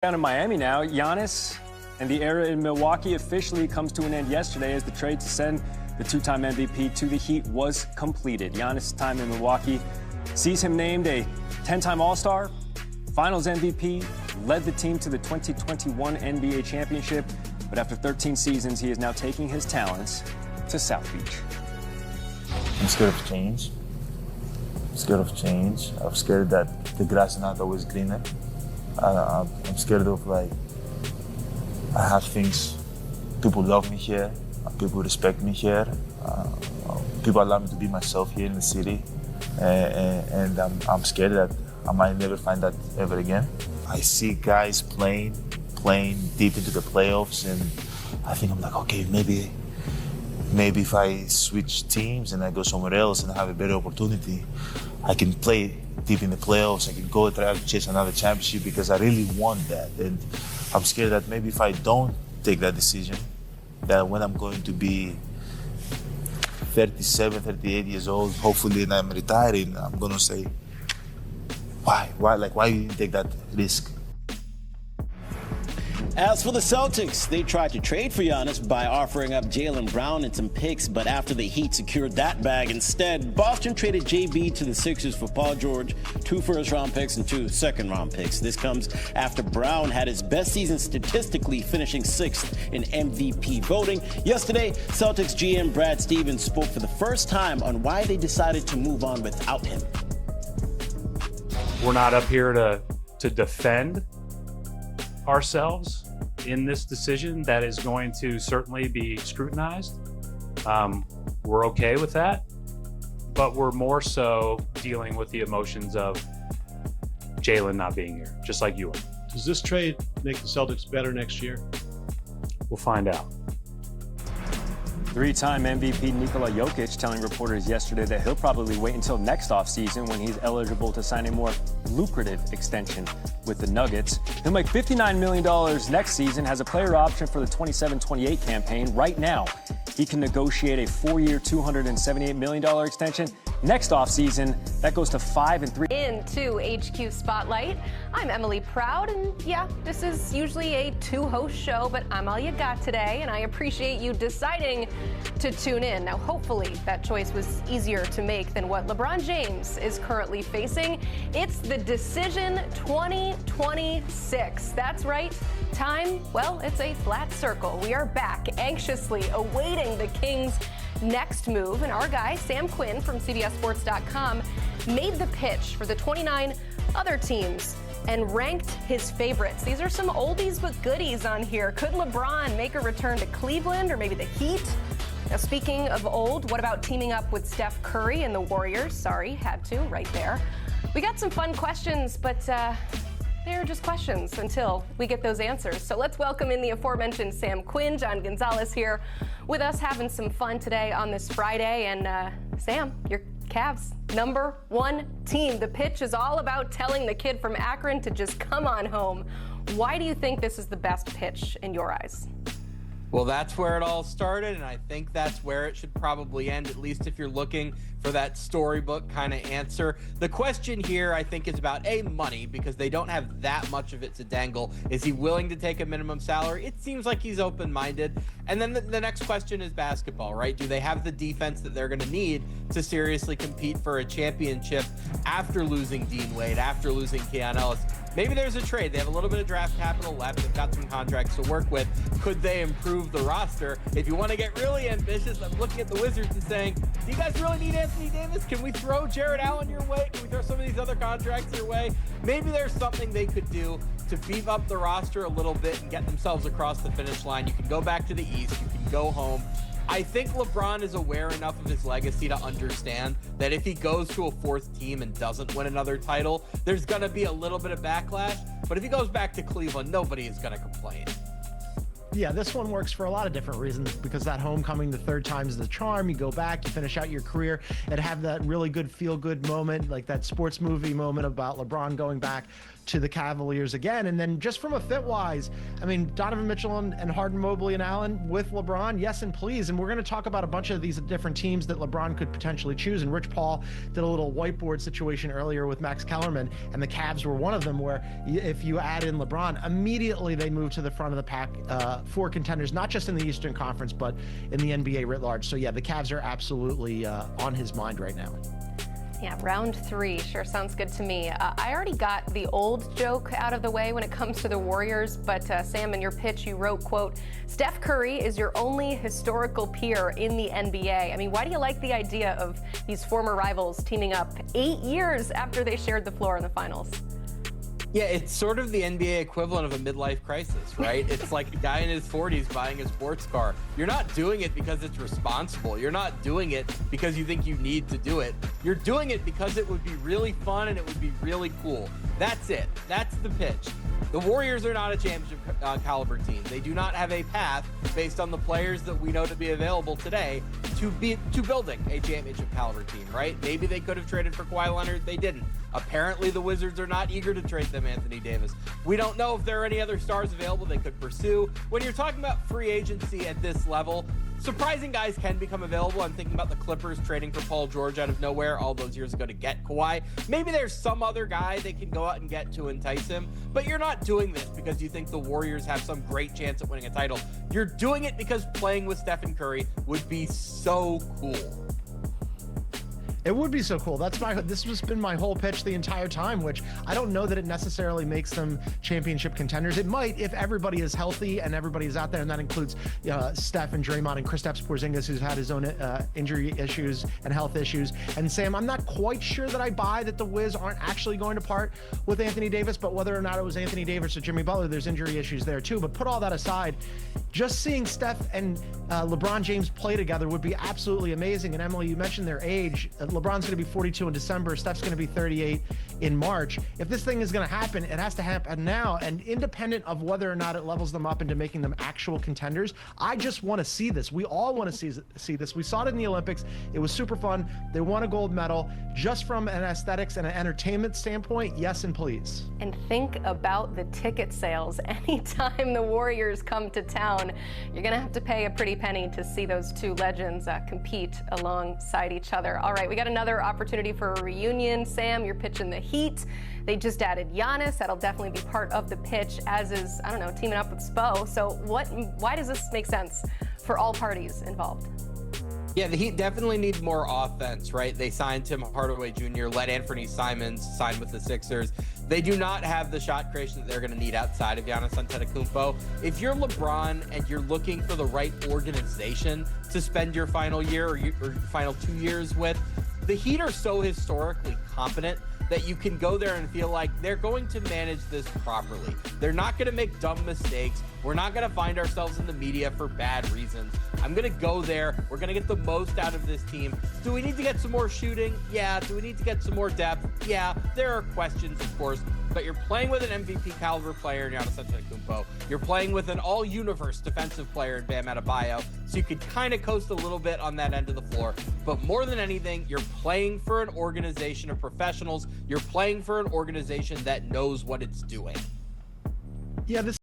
Down in Miami now, Giannis and the era in Milwaukee officially comes to an end yesterday as the trade to send the two-time MVP to the Heat was completed. Giannis' time in Milwaukee sees him named a 10-time All-Star, Finals MVP, led the team to the 2021 NBA championship, but after 13 seasons, he is now taking his talents to South Beach. I'm scared of change. I'm scared that the grass is not always greener. I'm scared of, I have things, people love me here, people respect me here, people allow me to be myself here in the city, and I'm scared that I might never find that ever again. I see guys playing deep into the playoffs, and I think I'm like, okay, maybe if I switch teams and I go somewhere else and I have a better opportunity, I can play deep in the playoffs. I can go try to chase another championship because I really want that. And I'm scared that maybe if I don't take that decision, that when I'm going to be 37, 38 years old, hopefully, and I'm retiring, I'm going to say, why you didn't take that risk? As for the Celtics, they tried to trade for Giannis by offering up Jaylen Brown and some picks, but after the Heat secured that bag instead, Boston traded JB to the Sixers for Paul George, 2 first-round picks and 2 second-round picks. This comes after Brown had his best season statistically, finishing 6th in MVP voting. Yesterday, Celtics GM Brad Stevens spoke for the first time on why they decided to move on without him. We're not up here to defend ourselves in this decision that is going to certainly be scrutinized. We're okay with that, but we're more so dealing with the emotions of Jaylen not being here, just like you are. Does this trade make the Celtics better next year? We'll find out. 3-time MVP Nikola Jokic telling reporters yesterday that he'll probably wait until next offseason when he's eligible to sign a more lucrative extension with the Nuggets. He'll make $59 million next season, has a player option for the 27-28 campaign. Right now, he can negotiate a 4-year, $278 million extension. Next offseason, that goes to 5 and 3. Into HQ Spotlight, I'm Emily Proud, and yeah, this is usually a 2-host show, but I'm all you got today, and I appreciate you deciding to tune in. Now, hopefully, that choice was easier to make than what LeBron James is currently facing. It's the Decision 2026. That's right. Time, well, it's a flat circle. We are back, anxiously awaiting the Kings' next move, and our guy, Sam Quinn from CBSSports.com, made the pitch for the 29 other teams and ranked his favorites. These are some oldies but goodies on here. Could LeBron make a return to Cleveland or maybe the Heat? Now, speaking of old, what about teaming up with Steph Curry and the Warriors? Sorry, had to, right there. We got some fun questions, but they're just questions until we get those answers. So let's welcome in the aforementioned Sam Quinn. John Gonzalez here with us, having some fun today on this Friday. And Sam, your Cavs #1 team. The pitch is all about telling the kid from Akron to just come on home. Why do you think this is the best pitch in your eyes? Well, that's where it all started, and I think that's where it should probably end, at least if you're looking for that storybook kind of answer. The question here, I think, is about, money, because they don't have that much of it to dangle. Is he willing to take a minimum salary? It seems like he's open-minded. And then the next question is basketball, right? Do they have the defense that they're going to need to seriously compete for a championship after losing Dean Wade, after losing Keon Ellis? Maybe there's a trade. They have a little bit of draft capital left. They've got some contracts to work with. Could they improve the roster? If you want to get really ambitious, I'm looking at the Wizards and saying, do you guys really need Anthony Davis? Can we throw Jared Allen your way? Can we throw some of these other contracts your way? Maybe there's something they could do to beef up the roster a little bit and get themselves across the finish line. You can go back to the East. You can go home. I think LeBron is aware enough of his legacy to understand that if he goes to a 4th team and doesn't win another title, there's going to be a little bit of backlash. But if he goes back to Cleveland, nobody is going to complain. Yeah, this one works for a lot of different reasons, because that homecoming the 3rd time is the charm. You go back, you finish out your career, and have that really good feel-good moment, like that sports movie moment about LeBron going back to the Cavaliers again. And then just from a fit-wise, I mean, Donovan Mitchell and Harden, Mobley, and Allen with LeBron, yes and please. And we're going to talk about a bunch of these different teams that LeBron could potentially choose. And Rich Paul did a little whiteboard situation earlier with Max Kellerman, and the Cavs were one of them, where if you add in LeBron, immediately they move to the front of the pack for contenders, not just in the Eastern Conference, but in the NBA writ large. So yeah, the Cavs are absolutely on his mind right now. Yeah, round 3 sure sounds good to me. I already got the old joke out of the way when it comes to the Warriors, but Sam, in your pitch, you wrote, quote, Steph Curry is your only historical peer in the NBA. I mean, why do you like the idea of these former rivals teaming up 8 years after they shared the floor in the finals? Yeah, it's sort of the NBA equivalent of a midlife crisis, right? It's like a guy in his 40s buying a sports car. You're not doing it because it's responsible. You're not doing it because you think you need to do it. You're doing it because it would be really fun and it would be really cool. That's it. That's the pitch. The Warriors are not a championship caliber team. They do not have a path based on the players that we know to be available today to building a championship caliber team, right? Maybe they could have traded for Kawhi Leonard. They didn't. Apparently, the Wizards are not eager to trade them Anthony Davis. We don't know if there are any other stars available they could pursue. When you're talking about free agency at this level, surprising guys can become available. I'm thinking about the Clippers trading for Paul George out of nowhere all those years ago to get Kawhi. Maybe there's some other guy they can go out and get to entice him, but you're not doing this because you think the Warriors have some great chance at winning a title. You're doing it because playing with Stephen Curry would be so cool. It would be so cool. This has been my whole pitch the entire time, which I don't know that it necessarily makes them championship contenders. It might if everybody is healthy and everybody is out there, and that includes Steph and Draymond and Kristaps Porzingis, who's had his own injury issues and health issues. And Sam, I'm not quite sure that I buy that the Wiz aren't actually going to part with Anthony Davis, but whether or not it was Anthony Davis or Jimmy Butler, there's injury issues there too. But put all that aside, just seeing Steph and LeBron James play together would be absolutely amazing. And Emily, you mentioned their age. LeBron's going to be 42 in December. Steph's going to be 38 in March. If this thing is going to happen, it has to happen now. And independent of whether or not it levels them up into making them actual contenders, I just want to see this. We all want to see this. We saw it in the Olympics. It was super fun. They won a gold medal. Just from an aesthetics and an entertainment standpoint, yes and please. And think about the ticket sales. Anytime the Warriors come to town, you're going to have to pay a pretty penny to see those two legends compete alongside each other. All right, we got another opportunity for a reunion. Sam, you're pitching the Heat. They just added Giannis. That'll definitely be part of the pitch, as is, I don't know, teaming up with Spo. So why does this make sense for all parties involved? Yeah, the Heat definitely need more offense, right? They signed Tim Hardaway Jr., let Anthony Simons sign with the Sixers. They do not have the shot creation that they're going to need outside of Giannis Antetokounmpo. If you're LeBron and you're looking for the right organization to spend your final year or your final 2 years with, the Heat are so historically competent that you can go there and feel like they're going to manage this properly. They're not going to make dumb mistakes. We're not going to find ourselves in the media for bad reasons. I'm going to go there. We're going to get the most out of this team. Do we need to get some more shooting? Yeah. Do we need to get some more depth? Yeah. There are questions, of course, but you're playing with an MVP caliber player in Giannis Antetokounmpo. You're playing with an all-universe defensive player in Bam Adebayo, so you could kind of coast a little bit on that end of the floor. But more than anything, you're playing for an organization of professionals. You're playing for an organization that knows what it's doing. Yeah, this